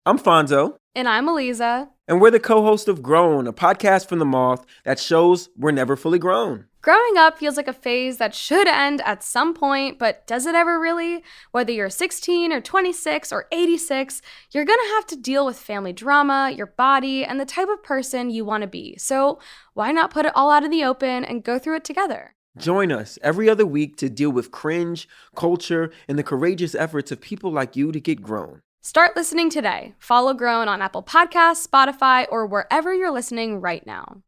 I'm Fonzo, And I'm Eliza. and we're the co-host of Grown, a podcast from the Moth that shows we're never fully grown. Growing up feels like a phase that should end at some point, but does it ever really? Whether you're 16 or 26 or 86, you're gonna have to deal with family drama, your body, and the type of person you want to be. So why not put it all out in the open and go through it together? Join us every other week to deal with cringe, culture, and the courageous efforts of people like you to get grown. Start listening today. Follow Grown on Apple Podcasts, Spotify, or wherever you're listening right now.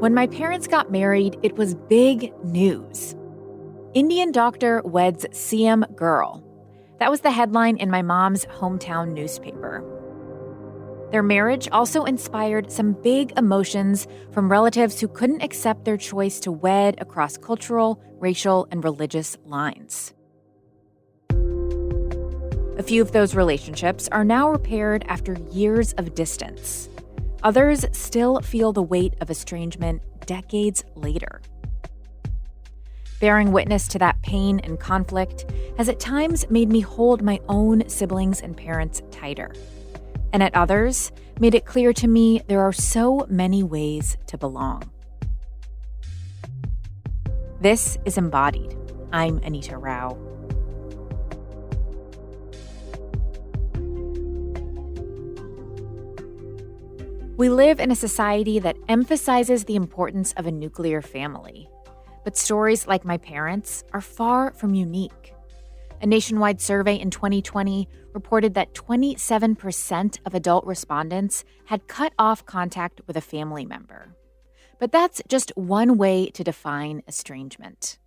When my parents got married, it was big news. Indian doctor weds CM girl. That was the headline in my mom's hometown newspaper. Their marriage also inspired some big emotions from relatives who couldn't accept their choice to wed across cultural, racial, and religious lines. A few of those relationships are now repaired after years of distance. Others still feel the weight of estrangement decades later. Bearing witness to that pain and conflict has at times made me hold my own siblings and parents tighter. And at others, made it clear to me there are so many ways to belong. This is Embodied. I'm Anita Rao. We live in a society that emphasizes the importance of a nuclear family. But stories like my parents are far from unique. A nationwide survey in 2020 reported that 27% of adult respondents had cut off contact with a family member. But that's just one way to define estrangement.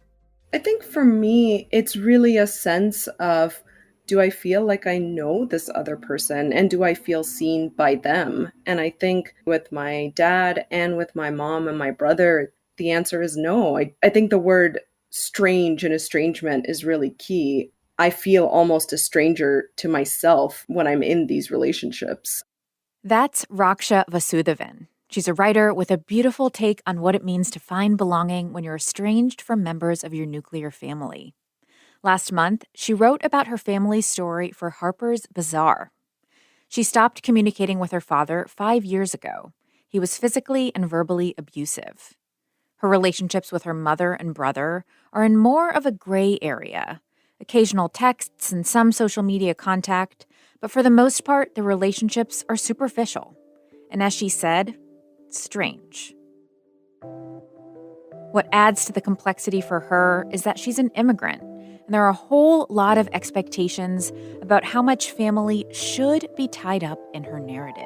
I think for me, it's really a sense of, do I feel like I know this other person and do I feel seen by them? And I think with my dad and with my mom and my brother, the answer is no. I think the word strange and estrangement is really key. I feel almost a stranger to myself when I'm in these relationships. That's Raksha Vasudhavan. She's a writer with a beautiful take on what it means to find belonging when you're estranged from members of your nuclear family. Last month, she wrote about her family's story for Harper's Bazaar. She stopped communicating with her father 5 years ago. He was physically and verbally abusive. Her relationships with her mother and brother are in more of a gray area. Occasional texts and some social media contact, but for the most part, the relationships are superficial. And as she said, strange. What adds to the complexity for her is that she's an immigrant, and there are a whole lot of expectations about how much family should be tied up in her narrative.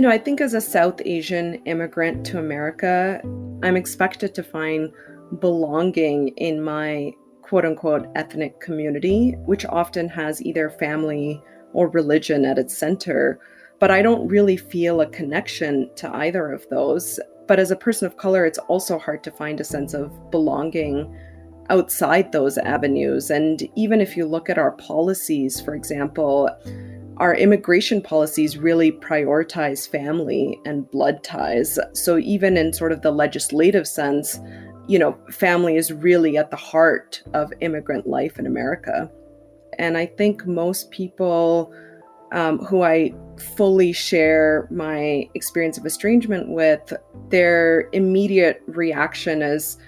I think as a South Asian immigrant to America, I'm expected to find belonging in my quote-unquote ethnic community, which often has either family or religion at its center. But I don't really feel a connection to either of those. But as a person of color, it's also hard to find a sense of belonging outside those avenues. And even if you look at our policies, for example, our immigration policies really prioritize family and blood ties. So even in sort of the legislative sense, family is really at the heart of immigrant life in America. And I think most people who I fully share my experience of estrangement with, their immediate reaction is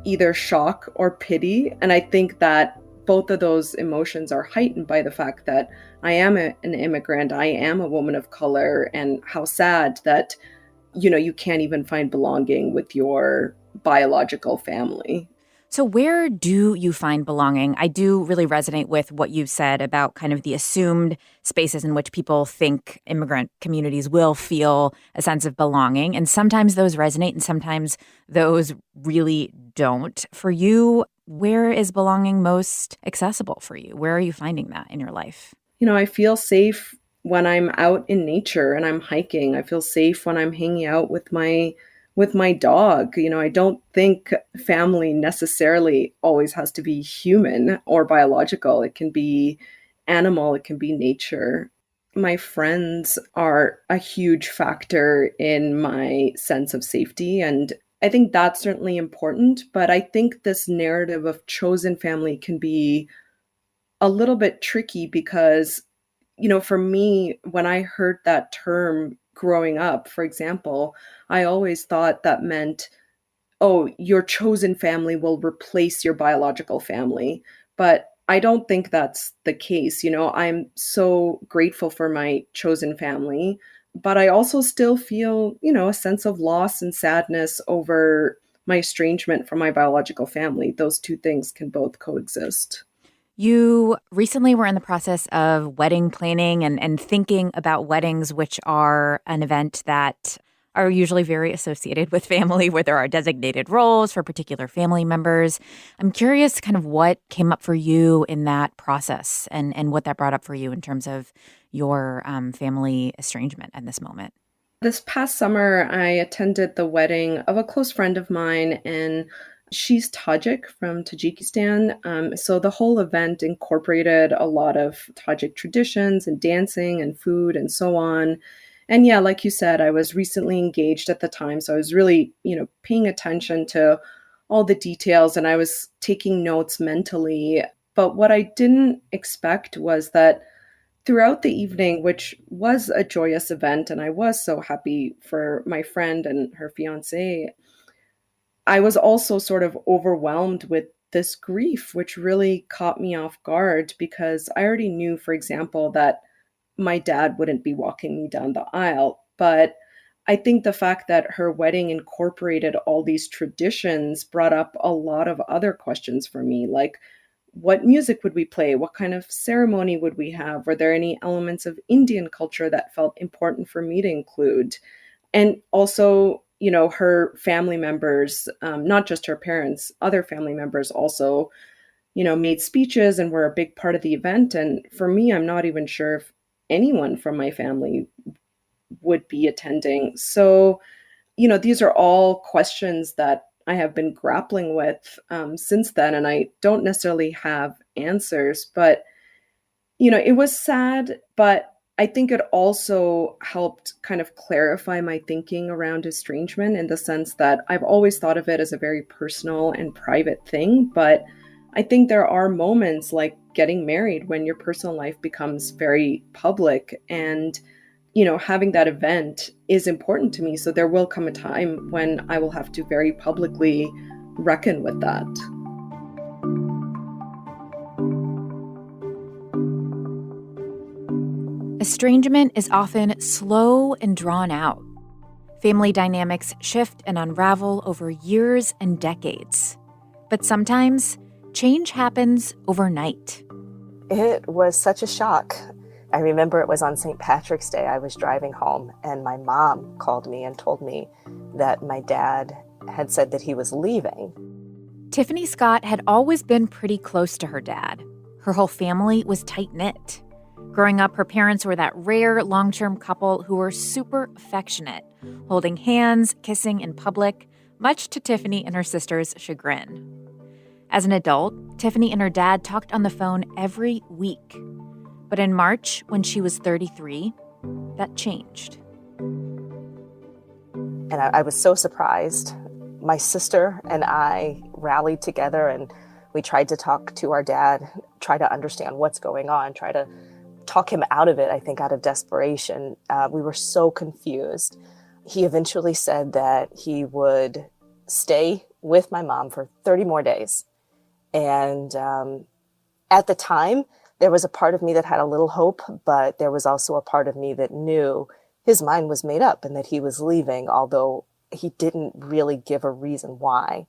either shock or pity. And I think that both of those emotions are heightened by the fact that I am an immigrant, I am a woman of color, and how sad that, you can't even find belonging with your biological family. So where do you find belonging? I do really resonate with what you said about kind of the assumed spaces in which people think immigrant communities will feel a sense of belonging. And sometimes those resonate and sometimes those really don't. For you, where is belonging most accessible for you? Where are you finding that in your life? I feel safe when I'm out in nature and I'm hiking. I feel safe when I'm hanging out with my dog. I don't think family necessarily always has to be human or biological. It can be animal, it can be nature. My friends are a huge factor in my sense of safety and I think that's certainly important, but I think this narrative of chosen family can be a little bit tricky because, for me, when I heard that term growing up, for example, I always thought that meant, oh, your chosen family will replace your biological family. But I don't think that's the case. I'm so grateful for my chosen family, but I also still feel, a sense of loss and sadness over my estrangement from my biological family. Those two things can both coexist. You recently were in the process of wedding planning and thinking about weddings, which are an event that are usually very associated with family, where there are designated roles for particular family members. I'm curious kind of what came up for you in that process and what that brought up for you in terms of your family estrangement at this moment. This past summer, I attended the wedding of a close friend of mine, and she's Tajik from Tajikistan. So the whole event incorporated a lot of Tajik traditions and dancing and food and so on. And yeah, like you said, I was recently engaged at the time. So I was really, paying attention to all the details and I was taking notes mentally. But what I didn't expect was that throughout the evening, which was a joyous event, and I was so happy for my friend and her fiance, I was also sort of overwhelmed with this grief, which really caught me off guard because I already knew, for example, that my dad wouldn't be walking me down the aisle. But I think the fact that her wedding incorporated all these traditions brought up a lot of other questions for me, like what music would we play? What kind of ceremony would we have? Were there any elements of Indian culture that felt important for me to include? And also, her family members, not just her parents, other family members also, made speeches and were a big part of the event. And for me, I'm not even sure if anyone from my family would be attending. So, these are all questions that I have been grappling with since then, and I don't necessarily have answers. But, it was sad, but I think it also helped kind of clarify my thinking around estrangement in the sense that I've always thought of it as a very personal and private thing. But I think there are moments like getting married when your personal life becomes very public and having that event is important to me. So there will come a time when I will have to very publicly reckon with that. Estrangement is often slow and drawn out. Family dynamics shift and unravel over years and decades. But sometimes change happens overnight. It was such a shock. I remember it was on St. Patrick's Day. I was driving home and my mom called me and told me that my dad had said that he was leaving. Tiffany Scott had always been pretty close to her dad. Her whole family was tight-knit. Growing up, her parents were that rare long-term couple who were super affectionate, holding hands, kissing in public, much to Tiffany and her sister's chagrin. As an adult, Tiffany and her dad talked on the phone every week. But in March, when she was 33, that changed. And I was so surprised. My sister and I rallied together and we tried to talk to our dad, try to understand what's going on, try to talk him out of it, I think out of desperation. We were so confused. He eventually said that he would stay with my mom for 30 more days. And at the time, there was a part of me that had a little hope, but there was also a part of me that knew his mind was made up and that he was leaving, although he didn't really give a reason why.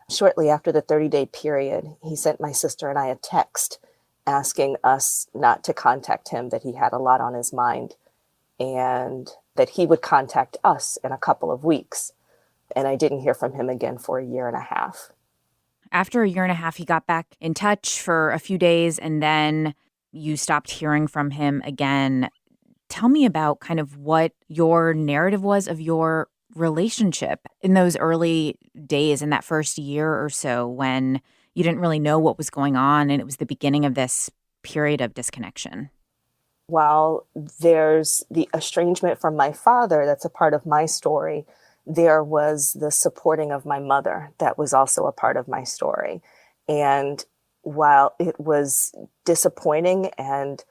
Shortly after the 30-day period, he sent my sister and I a text asking us not to contact him, that he had a lot on his mind, and that he would contact us in a couple of weeks. And I didn't hear from him again for a year and a half. After a year and a half, he got back in touch for a few days, and then you stopped hearing from him again. Tell me about kind of what your narrative was of your relationship in those early days, in that first year or so, when you didn't really know what was going on, and it was the beginning of this period of disconnection. While there's the estrangement from my father, that's a part of my story, there was the supporting of my mother that was also a part of my story. And while it was disappointing and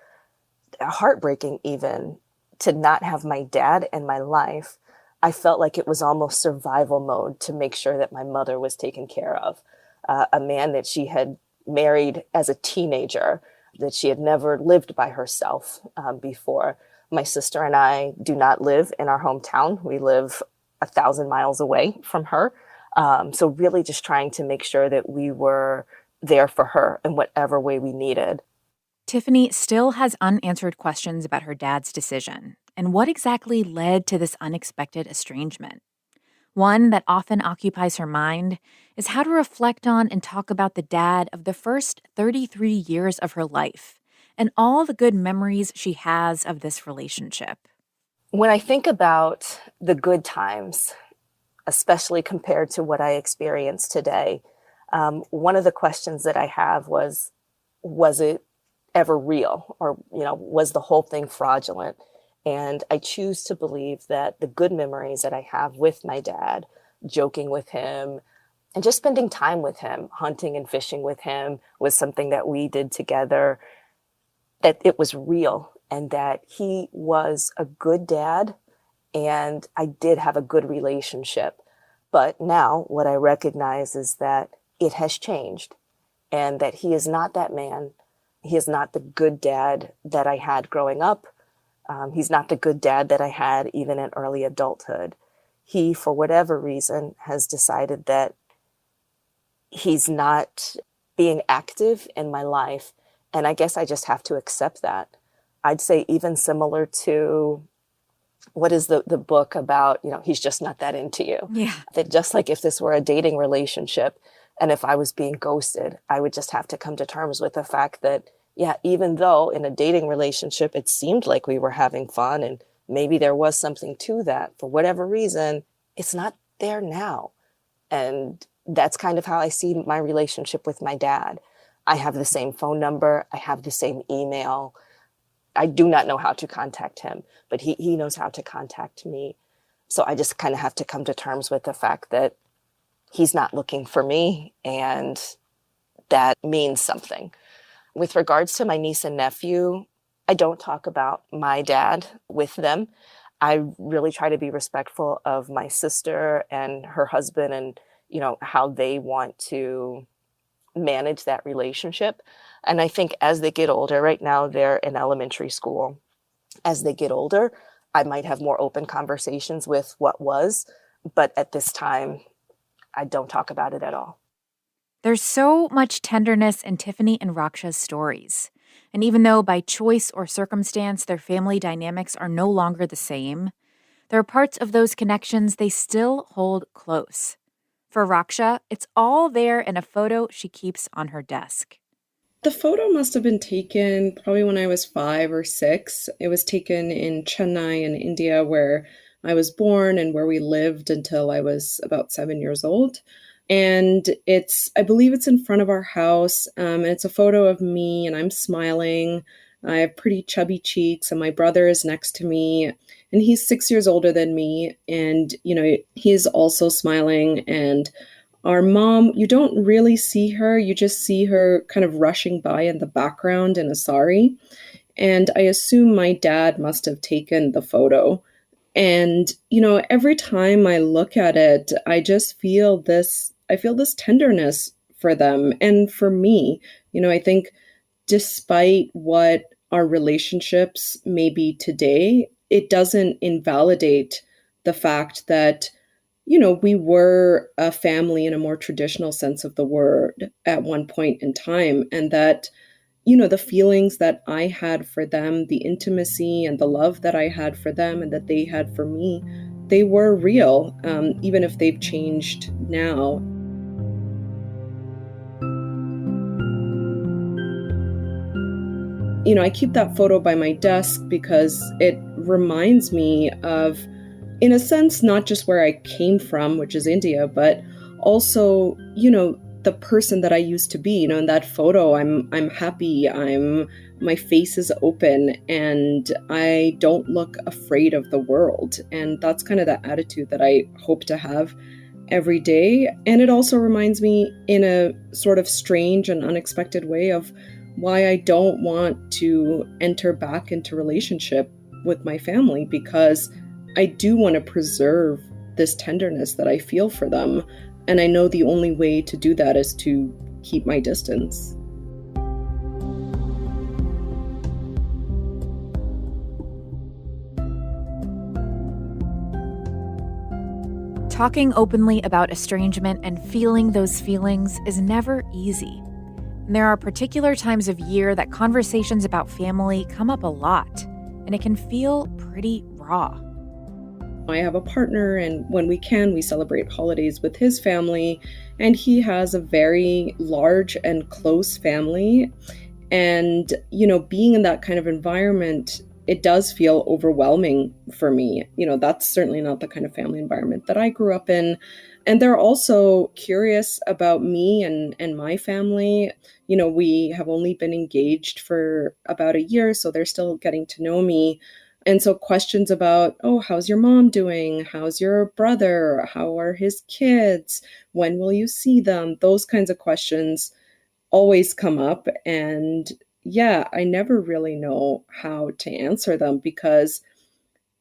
heartbreaking even to not have my dad in my life, I felt like it was almost survival mode to make sure that my mother was taken care of. A man that she had married as a teenager, that she had never lived by herself before. My sister and I do not live in our hometown. We live 1,000 miles away from her. So really just trying to make sure that we were there for her in whatever way we needed. Tiffany still has unanswered questions about her dad's decision and what exactly led to this unexpected estrangement. One that often occupies her mind is how to reflect on and talk about the dad of the first 33 years of her life and all the good memories she has of this relationship. When I think about the good times, especially compared to what I experienced today, one of the questions that I have was it ever real? Or, was the whole thing fraudulent? And I choose to believe that the good memories that I have with my dad, joking with him, and just spending time with him, hunting and fishing with him, was something that we did together, that it was real and that he was a good dad and I did have a good relationship. But now what I recognize is that it has changed and that he is not that man. He is not the good dad that I had growing up. He's not the good dad that I had even in early adulthood. He, for whatever reason, has decided that he's not being active in my life. And I guess I just have to accept that. I'd say even similar to what is the book about, he's just not that into you. Yeah. That just like if this were a dating relationship and if I was being ghosted, I would just have to come to terms with the fact that, yeah, even though in a dating relationship, it seemed like we were having fun and maybe there was something to that, for whatever reason, it's not there now. And that's kind of how I see my relationship with my dad. I have the same phone number. I have the same email. I do not know how to contact him, but he knows how to contact me. So I just kind of have to come to terms with the fact that he's not looking for me, and that means something. With regards to my niece and nephew, I don't talk about my dad with them. I really try to be respectful of my sister and her husband and, how they want to manage that relationship. And I think as they get older, right now they're in elementary school. As they get older, I might have more open conversations with what was, but at this time, I don't talk about it at all. There's so much tenderness in Tiffany and Raksha's stories. And even though by choice or circumstance their family dynamics are no longer the same, there are parts of those connections they still hold close. For Raksha, it's all there in a photo she keeps on her desk. The photo must have been taken probably when I was 5 or 6. It was taken in Chennai in India, where I was born and where we lived until I was about 7 years old. And I believe it's in front of our house. And it's a photo of me and I'm smiling. I have pretty chubby cheeks and my brother is next to me and he's 6 years older than me. And, he's also smiling. And our mom, you don't really see her. You just see her kind of rushing by in the background in a sari. And I assume my dad must have taken the photo. And, every time I look at it, I feel this tenderness for them and for me. I think despite what our relationships may be today, it doesn't invalidate the fact that, we were a family in a more traditional sense of the word at one point in time. And that, the feelings that I had for them, the intimacy and the love that I had for them and that they had for me, they were real, even if they've changed now. I keep that photo by my desk because it reminds me of, in a sense, not just where I came from, which is India, but also, the person that I used to be. In that photo, I'm happy, my face is open, and I don't look afraid of the world. And that's kind of the attitude that I hope to have every day. And it also reminds me in a sort of strange and unexpected way of why I don't want to enter back into relationship with my family, because I do want to preserve this tenderness that I feel for them. And I know the only way to do that is to keep my distance. Talking openly about estrangement and feeling those feelings is never easy. And there are particular times of year that conversations about family come up a lot, and it can feel pretty raw. I have a partner, and when we can, we celebrate holidays with his family, and he has a very large and close family. And, being in that kind of environment, it does feel overwhelming for me. That's certainly not the kind of family environment that I grew up in. And they're also curious about me and my family. We have only been engaged for about a year, so they're still getting to know me. And so questions about, oh, how's your mom doing? How's your brother? How are his kids? When will you see them? Those kinds of questions always come up. And yeah, I never really know how to answer them, because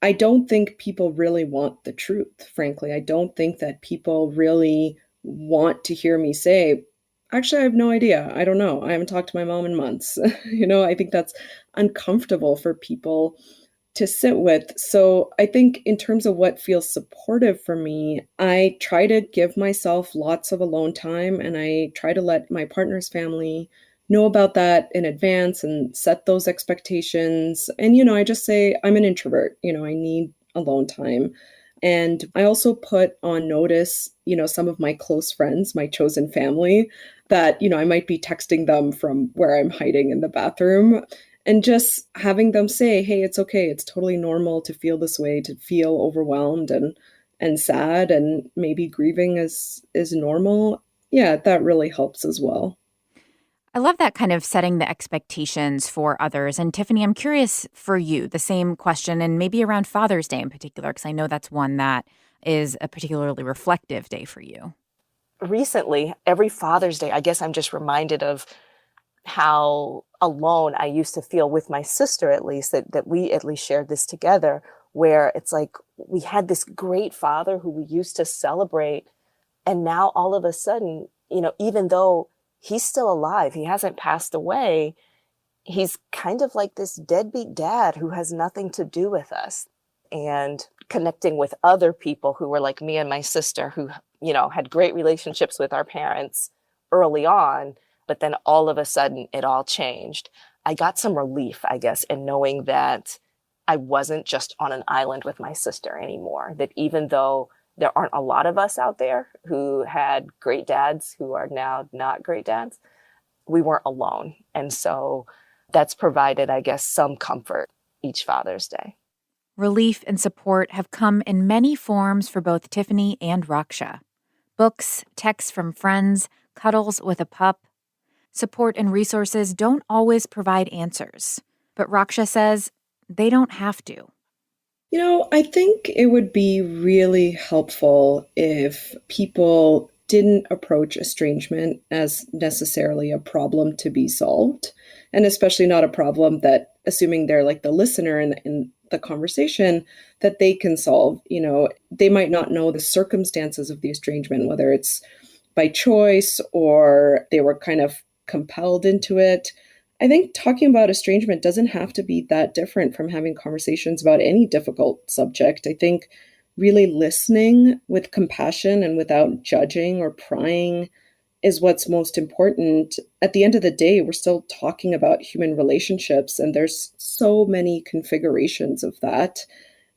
I don't think people really want the truth, frankly. I don't think that people really want to hear me say, actually, I have no idea. I don't know. I haven't talked to my mom in months. I think that's uncomfortable for people to sit with. So I think in terms of what feels supportive for me, I try to give myself lots of alone time, and I try to let my partner's family know about that in advance and set those expectations. And, I just say I'm an introvert, I need alone time. And I also put on notice, some of my close friends, my chosen family, that, I might be texting them from where I'm hiding in the bathroom, and just having them say, hey, it's okay. It's totally normal to feel this way, to feel overwhelmed and sad, and maybe grieving is normal. Yeah, that really helps as well. I love that kind of setting the expectations for others. And Tiffany, I'm curious for you, the same question, and maybe around Father's Day in particular, because I know that's one that is a particularly reflective day for you. Recently, every Father's Day, I guess I'm just reminded of how alone I used to feel with my sister, at least, that we at least shared this together, where it's like we had this great father who we used to celebrate. And now all of a sudden, even though he's still alive, he hasn't passed away, he's kind of like this deadbeat dad who has nothing to do with us. And connecting with other people who were like me and my sister, who, had great relationships with our parents early on, but then all of a sudden it all changed. I got some relief, I guess, in knowing that I wasn't just on an island with my sister anymore, that even though there aren't a lot of us out there who had great dads who are now not great dads, we weren't alone. And so that's provided, I guess, some comfort each Father's Day. Relief and support have come in many forms for both Tiffany and Raksha. Books, texts from friends, cuddles with a pup. Support and resources don't always provide answers, but Raksha says they don't have to. I think it would be really helpful if people didn't approach estrangement as necessarily a problem to be solved, and especially not a problem that, assuming they're like the listener in the conversation, that they can solve. They might not know the circumstances of the estrangement, whether it's by choice or they were kind of compelled into it. I think talking about estrangement doesn't have to be that different from having conversations about any difficult subject. I think really listening with compassion and without judging or prying is what's most important. At the end of the day, we're still talking about human relationships, and there's so many configurations of that.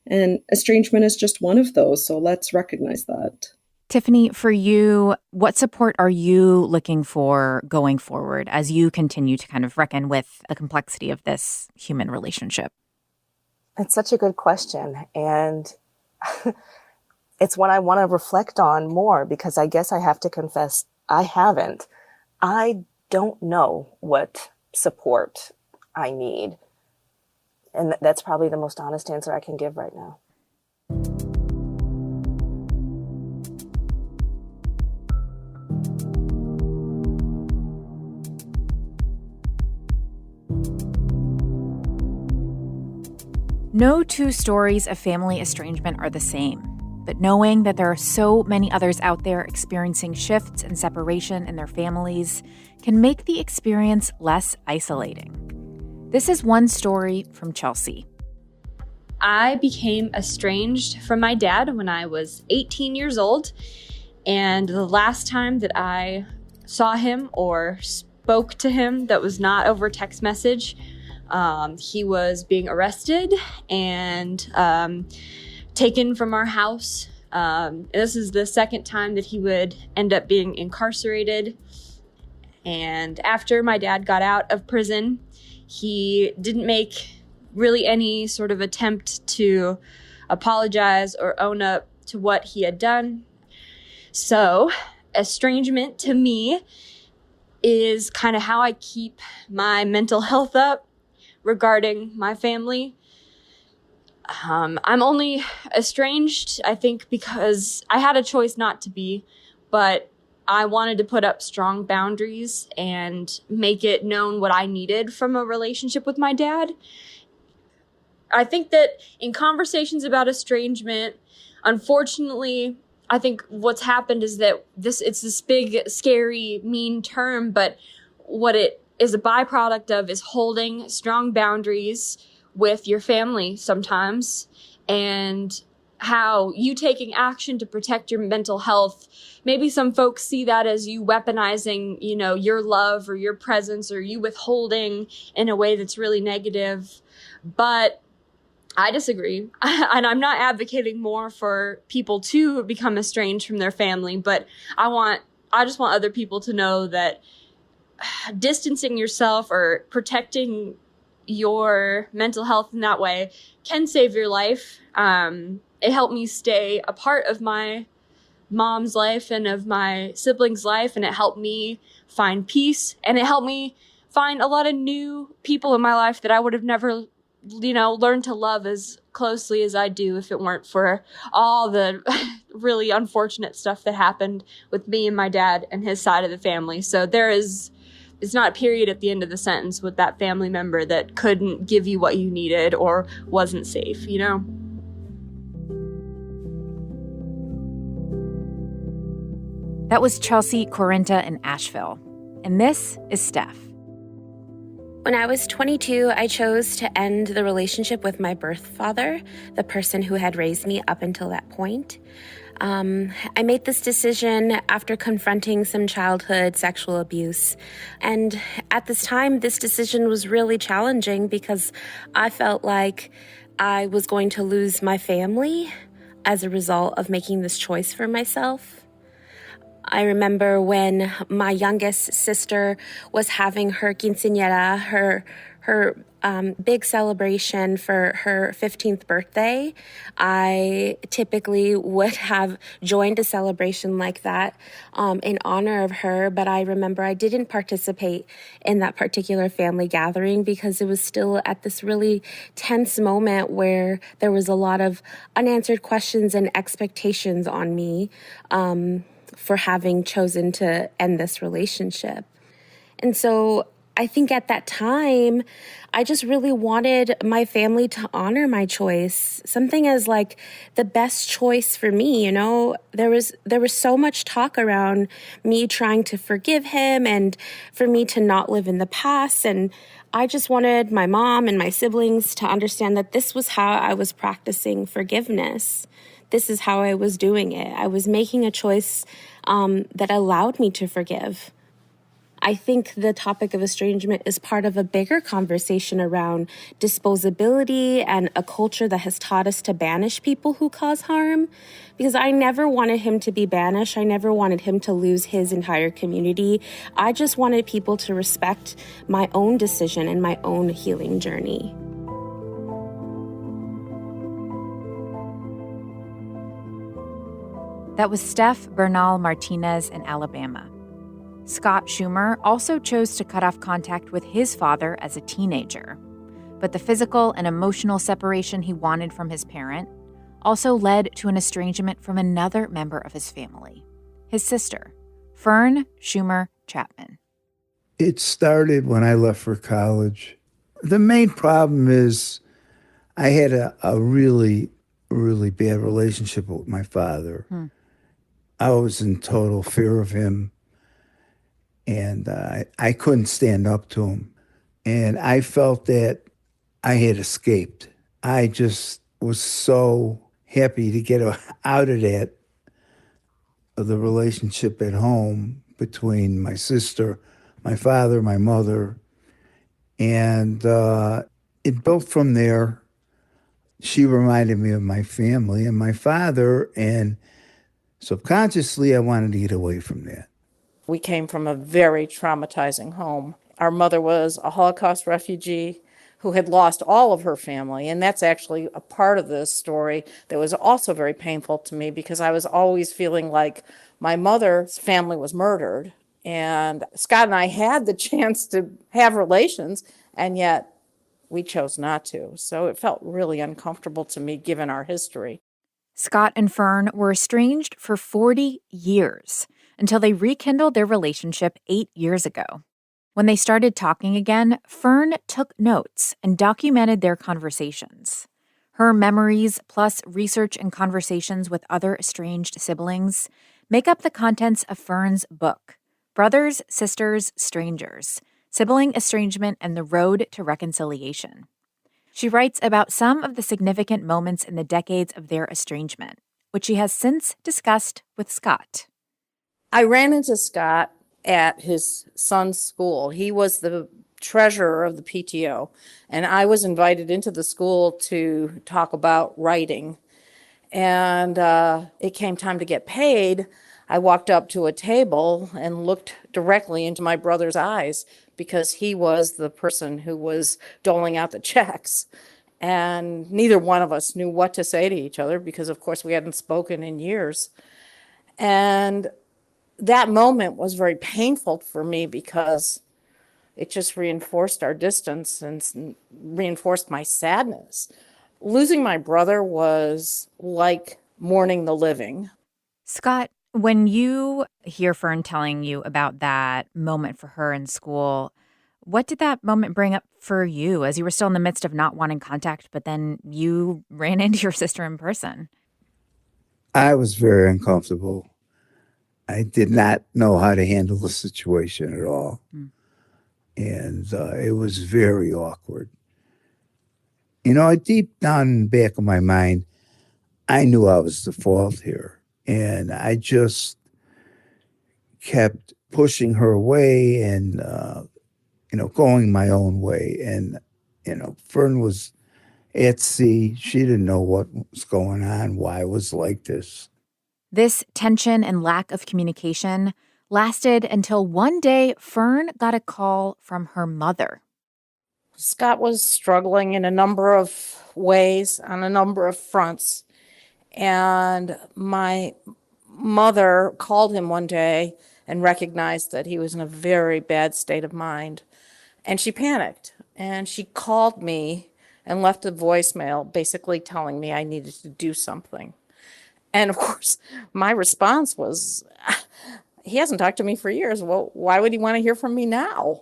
And estrangement is just one of those. So let's recognize that. Tiffany, for you, what support are you looking for going forward as you continue to kind of reckon with the complexity of this human relationship? It's such a good question. And it's one I want to reflect on more, because I guess I have to confess I haven't. I don't know what support I need. And that's probably the most honest answer I can give right now. No two stories of family estrangement are the same, but knowing that there are so many others out there experiencing shifts and separation in their families can make the experience less isolating. This is one story from Chelsea. I became estranged from my dad when I was 18 years old, and the last time that I saw him or spoke to him that was not over text message, he was being arrested and taken from our house. This is the second time that he would end up being incarcerated. And after my dad got out of prison, he didn't make really any sort of attempt to apologize or own up to what he had done. So, estrangement to me is kind of how I keep my mental health up regarding my family. I'm only estranged, I think, because I had a choice not to be, but I wanted to put up strong boundaries and make it known what I needed from a relationship with my dad. I think that in conversations about estrangement, unfortunately, I think what's happened is that it's this big, scary, mean term, but what it is a byproduct of is holding strong boundaries with your family sometimes, and how you taking action to protect your mental health. Maybe some folks see that as you weaponizing, your love or your presence, or you withholding in a way that's really negative. But I disagree. And I'm not advocating more for people to become estranged from their family, but I just want other people to know that distancing yourself or protecting your mental health in that way can save your life. It helped me stay a part of my mom's life and of my siblings' life, and it helped me find peace, and it helped me find a lot of new people in my life that I would have never, learned to love as closely as I do if it weren't for all the really unfortunate stuff that happened with me and my dad and his side of the family. So it's not a period at the end of the sentence with that family member that couldn't give you what you needed or wasn't safe, That was Chelsea, Corinta, and Asheville. And this is Steph. When I was 22, I chose to end the relationship with my birth father, the person who had raised me up until that point. I made this decision after confronting some childhood sexual abuse. And at this time, this decision was really challenging because I felt like I was going to lose my family as a result of making this choice for myself. I remember when my youngest sister was having her quinceañera, her big celebration for her 15th birthday. I typically would have joined a celebration like that in honor of her, but I remember I didn't participate in that particular family gathering because it was still at this really tense moment where there was a lot of unanswered questions and expectations on me for having chosen to end this relationship. And so I think at that time, I just really wanted my family to honor my choice, something as like the best choice for me. There was so much talk around me trying to forgive him and for me to not live in the past. And I just wanted my mom and my siblings to understand that this was how I was practicing forgiveness. This is how I was doing it. I was making a choice that allowed me to forgive. I think the topic of estrangement is part of a bigger conversation around disposability and a culture that has taught us to banish people who cause harm. Because I never wanted him to be banished. I never wanted him to lose his entire community. I just wanted people to respect my own decision and my own healing journey. That was Steph Bernal Martinez in Alabama. Scott Schumer also chose to cut off contact with his father as a teenager. But the physical and emotional separation he wanted from his parent also led to an estrangement from another member of his family, his sister, Fern Schumer Chapman. It started when I left for college. The main problem is I had a really, really bad relationship with my father. I was in total fear of him, and I couldn't stand up to him. And I felt that I had escaped. I just was so happy to get out of that, of the relationship at home between my sister, my father, my mother. And it built from there. She reminded me of my family and my father, and subconsciously I wanted to get away from that. We came from a very traumatizing home. Our mother was a Holocaust refugee who had lost all of her family, and that's actually a part of this story that was also very painful to me because I was always feeling like my mother's family was murdered, and Scott and I had the chance to have relations, and yet we chose not to. So it felt really uncomfortable to me given our history. Scott and Fern were estranged for 40 years until they rekindled their relationship 8 years ago. When they started talking again, Fern took notes and documented their conversations. Her memories, plus research and conversations with other estranged siblings, make up the contents of Fern's book, Brothers, Sisters, Strangers: Sibling Estrangement and the Road to Reconciliation. She writes about some of the significant moments in the decades of their estrangement, which she has since discussed with Scott. I ran into Scott at his son's school. He was the treasurer of the PTO, and I was invited into the school to talk about writing. And it came time to get paid. I walked up to a table and looked directly into my brother's eyes because he was the person who was doling out the checks. And neither one of us knew what to say to each other because, of course, we hadn't spoken in years. And that moment was very painful for me because it just reinforced our distance and reinforced my sadness. Losing my brother was like mourning the living. Scott, when you hear Fern telling you about that moment for her in school, what did that moment bring up for you as you were still in the midst of not wanting contact, but then you ran into your sister in person? I was very uncomfortable. I did not know how to handle the situation at all. And it was very awkward. You know, deep down in the back of my mind, I knew I was the fault here. And I just kept pushing her away and, going my own way. And, Fern was at sea. She didn't know what was going on, why it was like this. This tension and lack of communication lasted until one day Fern got a call from her mother. Scott was struggling in a number of ways, on a number of fronts. And my mother called him one day and recognized that he was in a very bad state of mind. And she panicked. And she called me and left a voicemail basically telling me I needed to do something. And of course, my response was, he hasn't talked to me for years. Well, why would he want to hear from me now?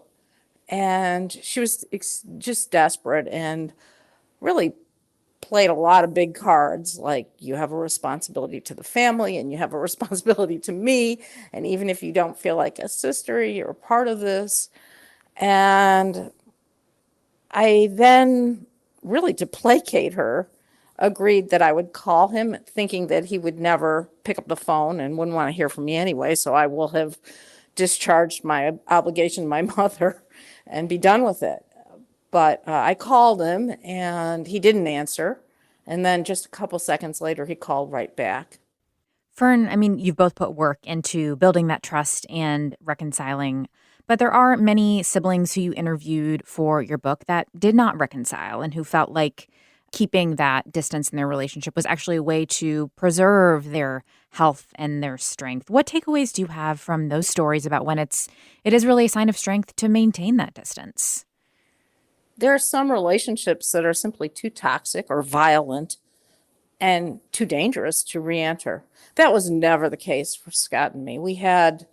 And she was just desperate and really played a lot of big cards, like you have a responsibility to the family and you have a responsibility to me. And even if you don't feel like a sister, you're a part of this. And I then, really to placate her, agreed that I would call him, thinking that he would never pick up the phone and wouldn't want to hear from me anyway. So I will have discharged my obligation to my mother and be done with it. But I called him and he didn't answer. And then just a couple seconds later, he called right back. Fern, I mean, you've both put work into building that trust and reconciling, but there are many siblings who you interviewed for your book that did not reconcile and who felt like keeping that distance in their relationship was actually a way to preserve their health and their strength. What takeaways do you have from those stories about when it is really a sign of strength to maintain that distance? There are some relationships that are simply too toxic or violent and too dangerous to re-enter. That was never the case for Scott and me. We had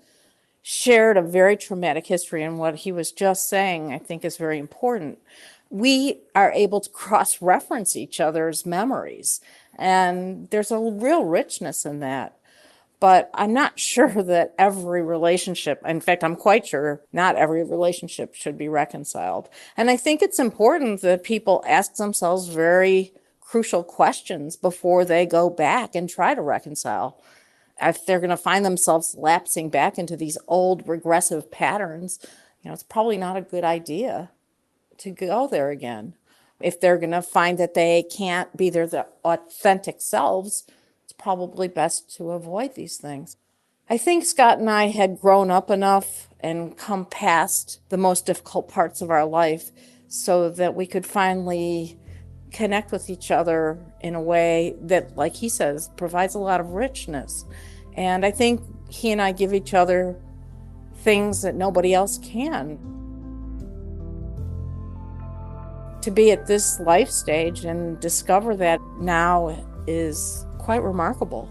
shared a very traumatic history, and what he was just saying, I think, is very important. We are able to cross-reference each other's memories, and there's a real richness in that. But I'm not sure that every relationship, in fact, I'm quite sure not every relationship should be reconciled. And I think it's important that people ask themselves very crucial questions before they go back and try to reconcile. If they're going to find themselves lapsing back into these old regressive patterns, it's probably not a good idea to go there again. If they're going to find that they can't be their authentic selves, it's probably best to avoid these things. I think Scott and I had grown up enough and come past the most difficult parts of our life so that we could finally connect with each other in a way that, like he says, provides a lot of richness. And I think he and I give each other things that nobody else can. To be at this life stage and discover that now is quite remarkable.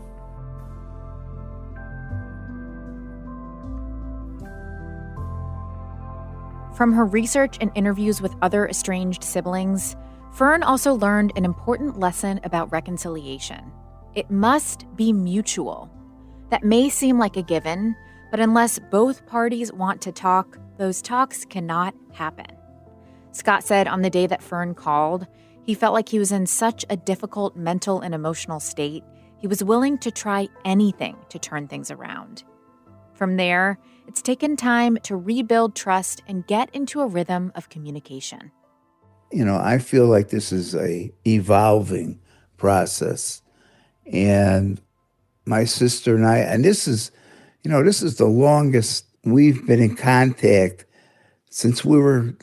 From her research and interviews with other estranged siblings, Fern also learned an important lesson about reconciliation. It must be mutual. That may seem like a given, but unless both parties want to talk, those talks cannot happen. Scott said on the day that Fern called, he felt like he was in such a difficult mental and emotional state, he was willing to try anything to turn things around. From there, it's taken time to rebuild trust and get into a rhythm of communication. I feel like this is a evolving process. And my sister and I, and this is the longest we've been in contact since we were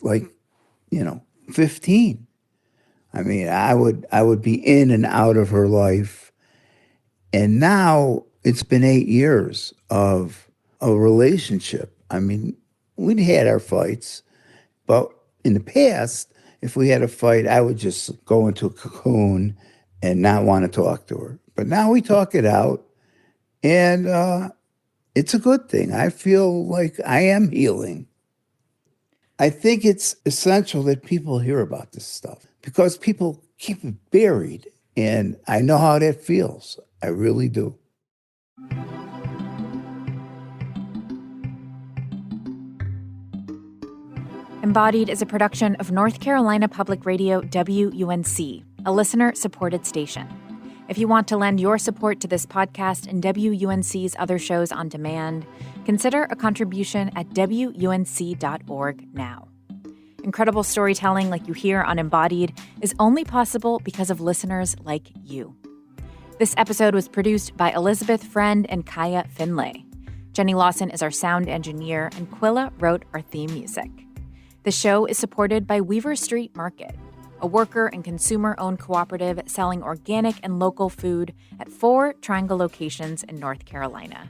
15. I mean, I would be in and out of her life. And now it's been 8 years of a relationship. I mean, we'd had our fights, but in the past, if we had a fight, I would just go into a cocoon and not want to talk to her. But now we talk it out, and it's a good thing. I feel like I am healing. I think it's essential that people hear about this stuff because people keep it buried, and I know how that feels. I really do. Embodied is a production of North Carolina Public Radio WUNC, a listener-supported station. If you want to lend your support to this podcast and WUNC's other shows on demand, consider a contribution at WUNC.org now. Incredible storytelling like you hear on Embodied is only possible because of listeners like you. This episode was produced by Elizabeth Friend and Kaya Finlay. Jenny Lawson is our sound engineer, and Quilla wrote our theme music. The show is supported by Weaver Street Market, a worker and consumer-owned cooperative selling organic and local food at 4 Triangle locations in North Carolina.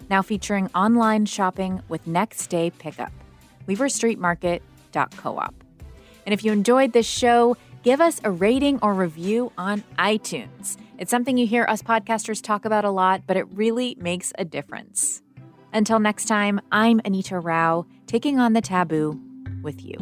Now featuring online shopping with next-day pickup. weaverstreetmarket.coop. And if you enjoyed this show, give us a rating or review on iTunes. It's something you hear us podcasters talk about a lot, but it really makes a difference. Until next time, I'm Anita Rao, taking on the taboo with you.